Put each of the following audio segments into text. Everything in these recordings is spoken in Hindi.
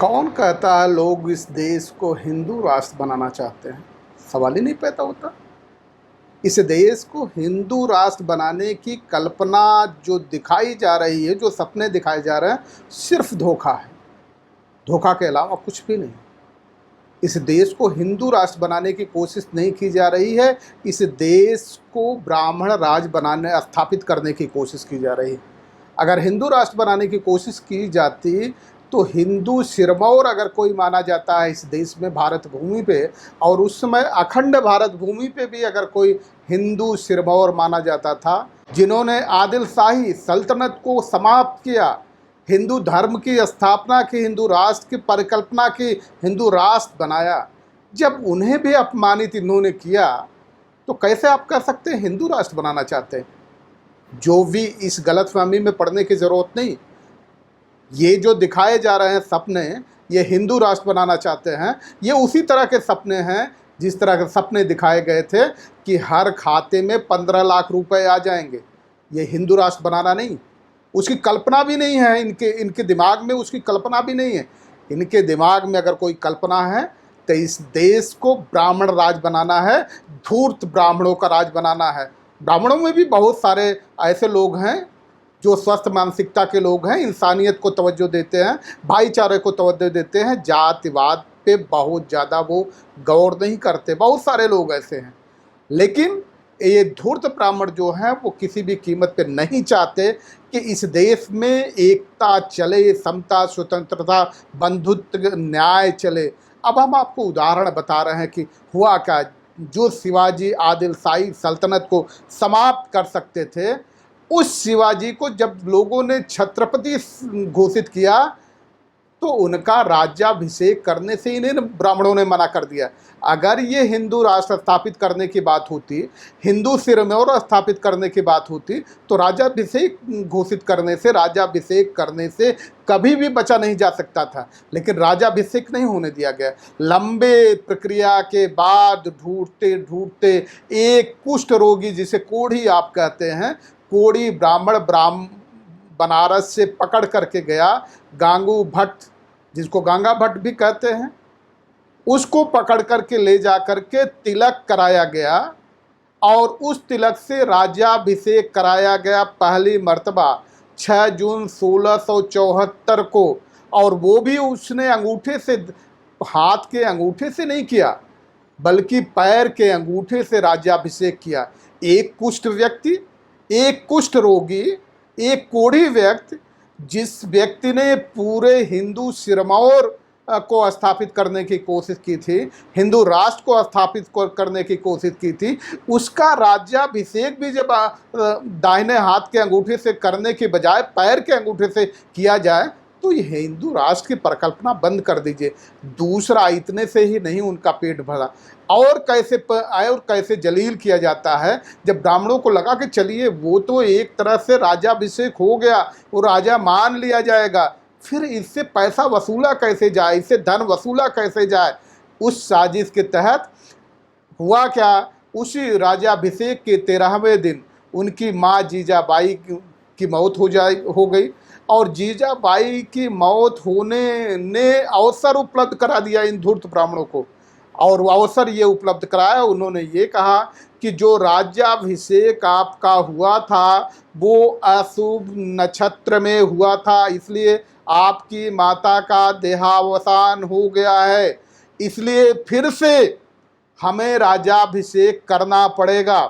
कौन कहता है लोग इस देश को हिंदू राष्ट्र बनाना चाहते हैं? सवाल ही नहीं पैदा होता। इस देश को हिंदू राष्ट्र बनाने की कल्पना जो दिखाई जा रही है, जो सपने दिखाए जा रहे हैं, सिर्फ धोखा है। धोखा के अलावा कुछ भी नहीं। इस देश को हिंदू राष्ट्र बनाने की कोशिश नहीं की जा रही है। इस देश को ब्राह्मण राज बनाने स्थापित करने की कोशिश की जा रही है। अगर हिंदू राष्ट्र बनाने की कोशिश की जाती तो हिंदू सिरमौर अगर कोई माना जाता है इस देश में, भारत भूमि पे, और उस समय अखंड भारत भूमि पे भी अगर कोई हिंदू सिरमौर माना जाता था, जिन्होंने आदिल शाही सल्तनत को समाप्त किया, हिंदू धर्म की स्थापना की, हिंदू राष्ट्र की परिकल्पना की, हिंदू राष्ट्र बनाया, जब उन्हें भी अपमानित इन्होंने किया तो कैसे आप कह सकते हैं हिंदू राष्ट्र बनाना चाहते हैं? जो भी इस गलतफहमी में पड़ने की ज़रूरत नहीं। ये जो दिखाए जा रहे हैं सपने, ये हिंदू राष्ट्र बनाना चाहते हैं, ये उसी तरह के सपने हैं जिस तरह के सपने दिखाए गए थे कि हर खाते में 15 लाख रुपए आ जाएंगे। ये हिंदू राष्ट्र बनाना नहीं, उसकी कल्पना भी नहीं है। इनके दिमाग में उसकी कल्पना भी नहीं है। इनके दिमाग में अगर कोई कल्पना है तो इस देश को ब्राह्मण राज बनाना है, धूर्त ब्राह्मणों का राज बनाना है। ब्राह्मणों में भी बहुत सारे ऐसे लोग हैं जो स्वस्थ मानसिकता के लोग हैं, इंसानियत को तवज्जो देते हैं, भाईचारे को तवज्जो देते हैं, जातिवाद पे बहुत ज़्यादा वो गौर नहीं करते। बहुत सारे लोग ऐसे हैं, लेकिन ये धूर्त ब्राह्मण जो हैं वो किसी भी कीमत पे नहीं चाहते कि इस देश में एकता चले, समता, स्वतंत्रता, बंधुत्व, न्याय चले। अब हम आपको उदाहरण बता रहे हैं कि हुआ क्या। जो शिवाजी आदिल शाही सल्तनत को समाप्त कर सकते थे, उस शिवाजी को जब लोगों ने छत्रपति घोषित किया तो उनका राज्याभिषेक करने से इन्हें ब्राह्मणों ने मना कर दिया। अगर ये हिंदू राष्ट्र स्थापित करने की बात होती, हिंदू सिरमौर स्थापित करने की बात होती, तो राज्याभिषेक घोषित करने से, राज्याभिषेक करने से कभी भी बचा नहीं जा सकता था। लेकिन राज्याभिषेक नहीं होने दिया गया। लंबे प्रक्रिया के बाद ढूंढते ढूंढते एक कुष्ठ रोगी, जिसे कोढ़ी आप कहते हैं, कोढ़ी ब्राह्मण बनारस से पकड़ करके गया। गांगू भट्ट, जिसको गंगा भट्ट भी कहते हैं, उसको पकड़ करके ले जा करके तिलक कराया गया और उस तिलक से राज्याभिषेक कराया गया पहली मर्तबा 6 जून 1674 को। और वो भी उसने अंगूठे से, हाथ के अंगूठे से नहीं किया, बल्कि पैर के अंगूठे से राज्याभिषेक किया। एक कुष्ठ व्यक्ति, एक कुष्ठ रोगी, एक कोढ़ी व्यक्ति, जिस व्यक्ति ने पूरे हिंदू सिरमौर को स्थापित करने की कोशिश की थी, हिंदू राष्ट्र को स्थापित करने की कोशिश की थी, उसका राज्याभिषेक भी जब दाहिने हाथ के अंगूठे से करने के बजाय पैर के अंगूठे से किया जाए तो ये हिंदू राष्ट्र की परिकल्पना बंद कर दीजिए। दूसरा, इतने से ही नहीं उनका पेट भरा, और कैसे जलील किया जाता है। जब ब्राह्मणों को लगा कि चलिए वो तो एक तरह से राज्याभिषेक हो गया, वो राजा मान लिया जाएगा, फिर इससे पैसा वसूला कैसे जाए, इससे धन वसूला कैसे जाए, उस साजिश के तहत हुआ क्या, उसी राज्याभिषेक के 13वें दिन उनकी माँ जीजाबाई की मौत हो गई। और जीजाबाई की मौत होने ने अवसर उपलब्ध करा दिया इन धूर्त ब्राह्मणों को। और वो अवसर ये उपलब्ध कराया, उन्होंने ये कहा कि जो राज्याभिषेक आपका हुआ था वो अशुभ नक्षत्र में हुआ था, इसलिए आपकी माता का देहावसान हो गया है, इसलिए फिर से हमें राज्याभिषेक करना पड़ेगा।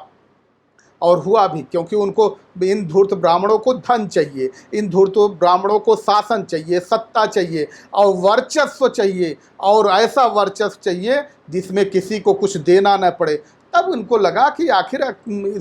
और हुआ भी, क्योंकि उनको, इन धूर्त ब्राह्मणों को धन चाहिए, इन धूर्त ब्राह्मणों को शासन चाहिए, सत्ता चाहिए और वर्चस्व चाहिए, और ऐसा वर्चस्व चाहिए जिसमें किसी को कुछ देना न पड़े। तब उनको लगा कि आखिर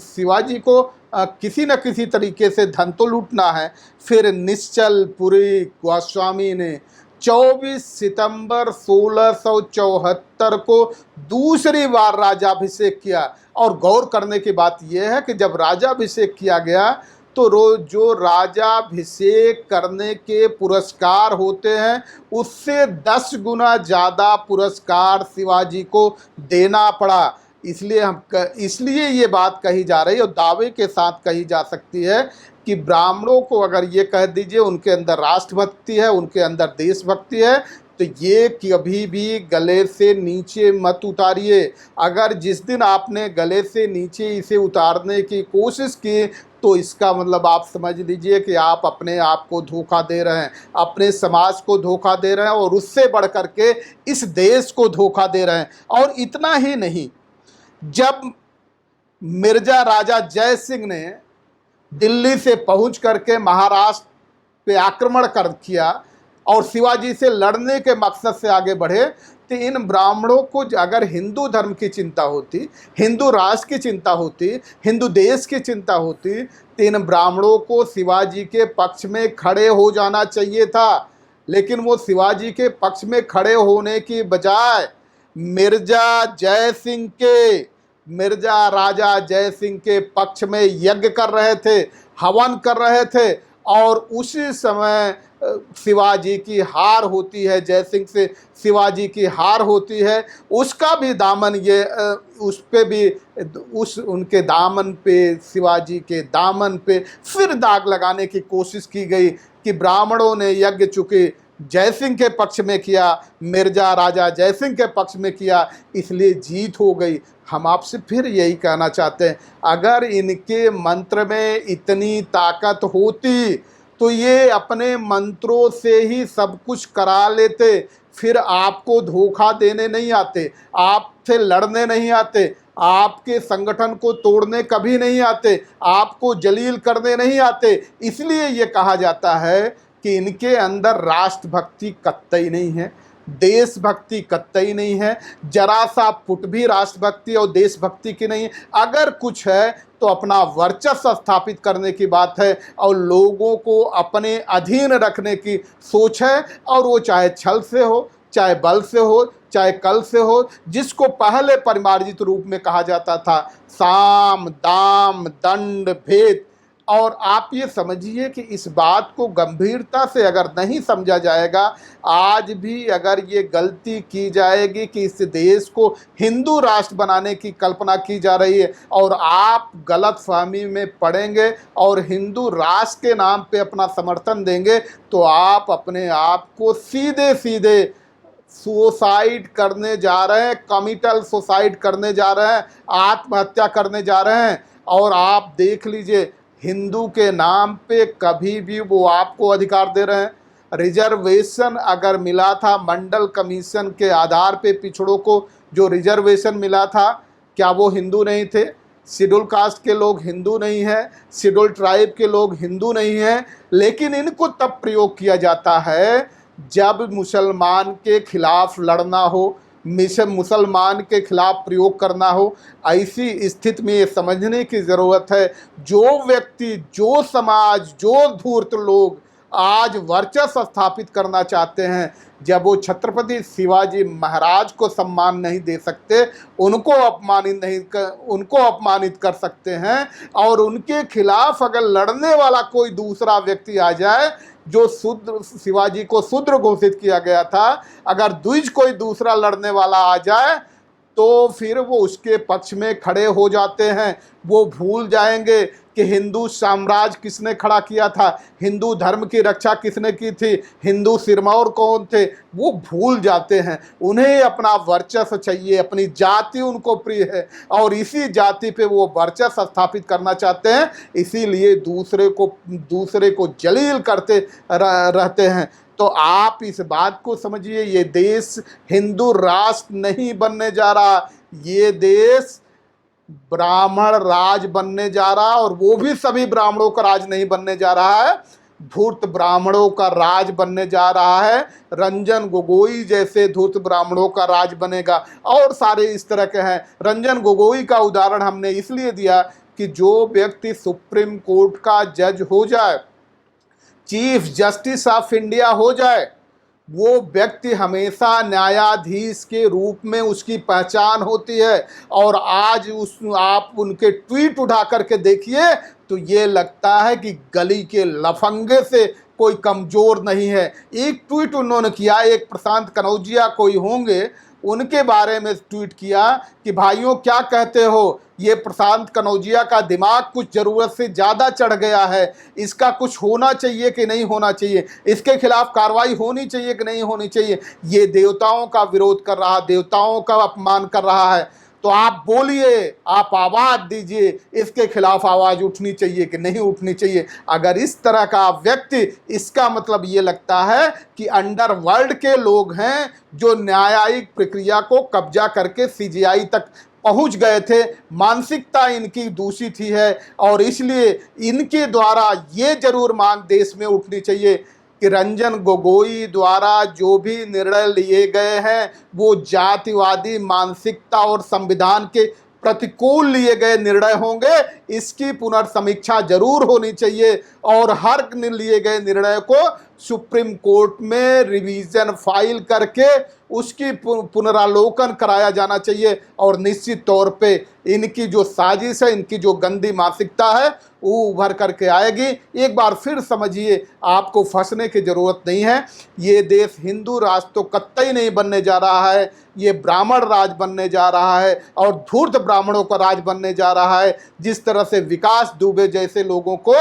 शिवाजी को किसी न किसी तरीके से धन तो लूटना है। फिर निश्चलपुरी गोस्वामी ने 24 सितंबर 1674 को दूसरी बार राज्याभिषेक किया। और गौर करने की बात यह है कि जब राज्याभिषेक किया गया तो जो राज्याभिषेक करने के पुरस्कार होते हैं उससे 10 गुना ज़्यादा पुरस्कार शिवाजी को देना पड़ा। इसलिए ये बात कही जा रही है और दावे के साथ कही जा सकती है कि ब्राह्मणों को अगर ये कह दीजिए उनके अंदर राष्ट्रभक्ति है, उनके अंदर देशभक्ति है, तो तो ये कभी भी गले से नीचे मत उतारिए। अगर जिस दिन आपने गले से नीचे इसे उतारने की कोशिश की तो इसका मतलब आप समझ लीजिए कि आप अपने आप को धोखा दे रहे हैं, अपने समाज को धोखा दे रहे हैं और उससे बढ़ कर के इस देश को धोखा दे रहे हैं। और इतना ही नहीं, जब मिर्जा राजा जय सिंह ने दिल्ली से पहुंच करके महाराष्ट्र पे आक्रमण कर किया और शिवाजी से लड़ने के मकसद से आगे बढ़े, तो इन ब्राह्मणों को अगर हिंदू धर्म की चिंता होती, हिंदू राष्ट्र की चिंता होती, हिंदू देश की चिंता होती, तो इन ब्राह्मणों को शिवाजी के पक्ष में खड़े हो जाना चाहिए था। लेकिन वो शिवाजी के पक्ष में खड़े होने की बजाय मिर्जा राजा जय सिंह के पक्ष में यज्ञ कर रहे थे, हवन कर रहे थे। और उसी समय शिवाजी की हार होती है, जय सिंह से शिवाजी की हार होती है। उसका भी दामन उस पे भी उनके दामन पे, शिवाजी के दामन पे फिर दाग लगाने की कोशिश की गई कि ब्राह्मणों ने यज्ञ चूंकि जय सिंह के पक्ष में किया, मिर्जा राजा जय सिंह के पक्ष में किया, इसलिए जीत हो गई। हम आपसे फिर यही कहना चाहते हैं, अगर इनके मंत्र में इतनी ताकत होती तो ये अपने मंत्रों से ही सब कुछ करा लेते, फिर आपको धोखा देने नहीं आते, आपसे लड़ने नहीं आते, आपके संगठन को तोड़ने कभी नहीं आते, आपको जलील करने नहीं आते। इसलिए ये कहा जाता है कि इनके अंदर राष्ट्रभक्ति कतई नहीं है, देशभक्ति कतई नहीं है, जरा सा फुट भी राष्ट्रभक्ति और देशभक्ति की नहीं है। अगर कुछ है तो अपना वर्चस्व स्थापित करने की बात है और लोगों को अपने अधीन रखने की सोच है। और वो चाहे छल से हो, चाहे बल से हो, चाहे कल से हो, जिसको पहले परिमार्जित रूप में कहा जाता था साम दाम दंड भेद। और आप ये समझिए कि इस बात को गंभीरता से अगर नहीं समझा जाएगा, आज भी अगर ये गलती की जाएगी कि इस देश को हिंदू राष्ट्र बनाने की कल्पना की जा रही है और आप गलतफहमी में पड़ेंगे और हिंदू राष्ट्र के नाम पे अपना समर्थन देंगे, तो आप अपने आप को सीधे सीधे सुसाइड करने जा रहे हैं, कमिटल सुसाइड करने जा रहे हैं, आत्महत्या करने जा रहे हैं। और आप देख लीजिए, हिंदू के नाम पे कभी भी वो आपको अधिकार दे रहे हैं। रिजर्वेशन अगर मिला था मंडल कमीशन के आधार पे, पिछड़ों को जो रिजर्वेशन मिला था, क्या वो हिंदू नहीं थे? शेड्यूल कास्ट के लोग हिंदू नहीं हैं, शेड्यूल ट्राइब के लोग हिंदू नहीं हैं। लेकिन इनको तब प्रयोग किया जाता है जब मुसलमान के खिलाफ लड़ना हो, मुसलमान के खिलाफ प्रयोग करना हो। ऐसी स्थिति में ये समझने की ज़रूरत है, जो व्यक्ति, जो समाज, जो धूर्त लोग आज वर्चस्व स्थापित करना चाहते हैं, जब वो छत्रपति शिवाजी महाराज को सम्मान नहीं दे सकते, उनको अपमानित कर सकते हैं। और उनके खिलाफ अगर लड़ने वाला कोई दूसरा व्यक्ति आ जाए, जो शूद्र, शिवाजी को शूद्र घोषित किया गया था, अगर द्विज कोई दूसरा लड़ने वाला आ जाए तो फिर वो उसके पक्ष में खड़े हो जाते हैं। वो भूल जाएंगे कि हिंदू साम्राज्य किसने खड़ा किया था, हिंदू धर्म की रक्षा किसने की थी, हिंदू सिरमौर कौन थे, वो भूल जाते हैं। उन्हें अपना वर्चस्व चाहिए, अपनी जाति उनको प्रिय है और इसी जाति पे वो वर्चस्व स्थापित करना चाहते हैं। इसीलिए दूसरे को जलील करते रहते हैं। तो आप इस बात को समझिए, ये देश हिंदू राष्ट्र नहीं बनने जा रहा, ये देश ब्राह्मण राज बनने जा रहा, और वो भी सभी ब्राह्मणों का राज नहीं बनने जा रहा है, धूर्त ब्राह्मणों का राज बनने जा रहा है। रंजन गोगोई जैसे धूर्त ब्राह्मणों का राज बनेगा और सारे इस तरह के हैं। रंजन गोगोई का उदाहरण हमने इसलिए दिया कि जो व्यक्ति सुप्रीम कोर्ट का जज हो जाए, चीफ जस्टिस ऑफ इंडिया हो जाए, वो व्यक्ति हमेशा न्यायाधीश के रूप में उसकी पहचान होती है। और आज आप उनके ट्वीट उठा करके देखिए तो ये लगता है कि गली के लफंगे से कोई कमज़ोर नहीं है। एक ट्वीट उन्होंने किया, एक प्रशांत कनौजिया कोई होंगे, उनके बारे में ट्वीट किया कि भाइयों क्या कहते हो, ये प्रशांत कनौजिया का दिमाग कुछ ज़रूरत से ज़्यादा चढ़ गया है। इसका कुछ होना चाहिए कि नहीं होना चाहिए, इसके खिलाफ कार्रवाई होनी चाहिए कि नहीं होनी चाहिए। ये देवताओं का विरोध कर रहा है, देवताओं का अपमान कर रहा है। तो आप बोलिए, आप आवाज़ दीजिए, इसके खिलाफ आवाज़ उठनी चाहिए कि नहीं उठनी चाहिए। अगर इस तरह का व्यक्ति, इसका मतलब ये लगता है कि अंडरवर्ल्ड के लोग हैं जो न्यायिक प्रक्रिया को कब्जा करके सीजीआई तक पहुंच गए थे। मानसिकता इनकी दूषित ही है और इसलिए इनके द्वारा ये जरूर मांग देश में उठनी चाहिए कि रंजन गोगोई द्वारा जो भी निर्णय लिए गए हैं वो जातिवादी मानसिकता और संविधान के प्रतिकूल लिए गए निर्णय होंगे। इसकी पुनर्समीक्षा जरूर होनी चाहिए और हर लिए गए निर्णय को सुप्रीम कोर्ट में रिवीजन फाइल करके उसकी पुनरालोकन कराया जाना चाहिए। और निश्चित तौर पे इनकी जो साजिश है, इनकी जो गंदी मानसिकता है वो उभर करके आएगी। एक बार फिर समझिए, आपको फंसने की ज़रूरत नहीं है। ये देश हिंदू राष्ट्र तो कतई नहीं बनने जा रहा है, ये ब्राह्मण राज बनने जा रहा है और धूर्त ब्राह्मणों का राज बनने जा रहा है। जिस तरह से विकास दुबे जैसे लोगों को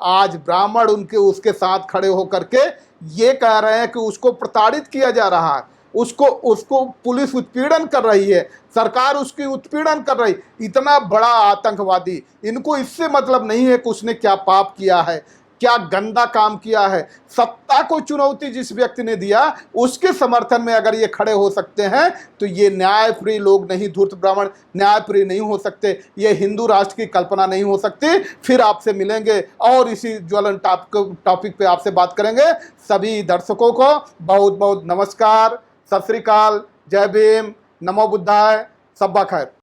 आज ब्राह्मण उनके उसके साथ खड़े होकर के ये कह रहे हैं कि उसको प्रताड़ित किया जा रहा है, उसको पुलिस उत्पीड़न कर रही है, सरकार उसकी उत्पीड़न कर रही। इतना बड़ा आतंकवादी, इनको इससे मतलब नहीं है कि उसने क्या पाप किया है, क्या गंदा काम किया है। सत्ता को चुनौती जिस व्यक्ति ने दिया उसके समर्थन में अगर ये खड़े हो सकते हैं तो ये न्यायप्रिय लोग नहीं, धूर्त ब्राह्मण न्यायप्रिय नहीं हो सकते, ये हिंदू राष्ट्र की कल्पना नहीं हो सकती। फिर आपसे मिलेंगे और इसी ज्वलन टॉपिक पे आपसे बात करेंगे। सभी दर्शकों को बहुत बहुत नमस्कार, सत श्री अकाल, जय भीम, नमो बुद्धाय, सब्बा खैर।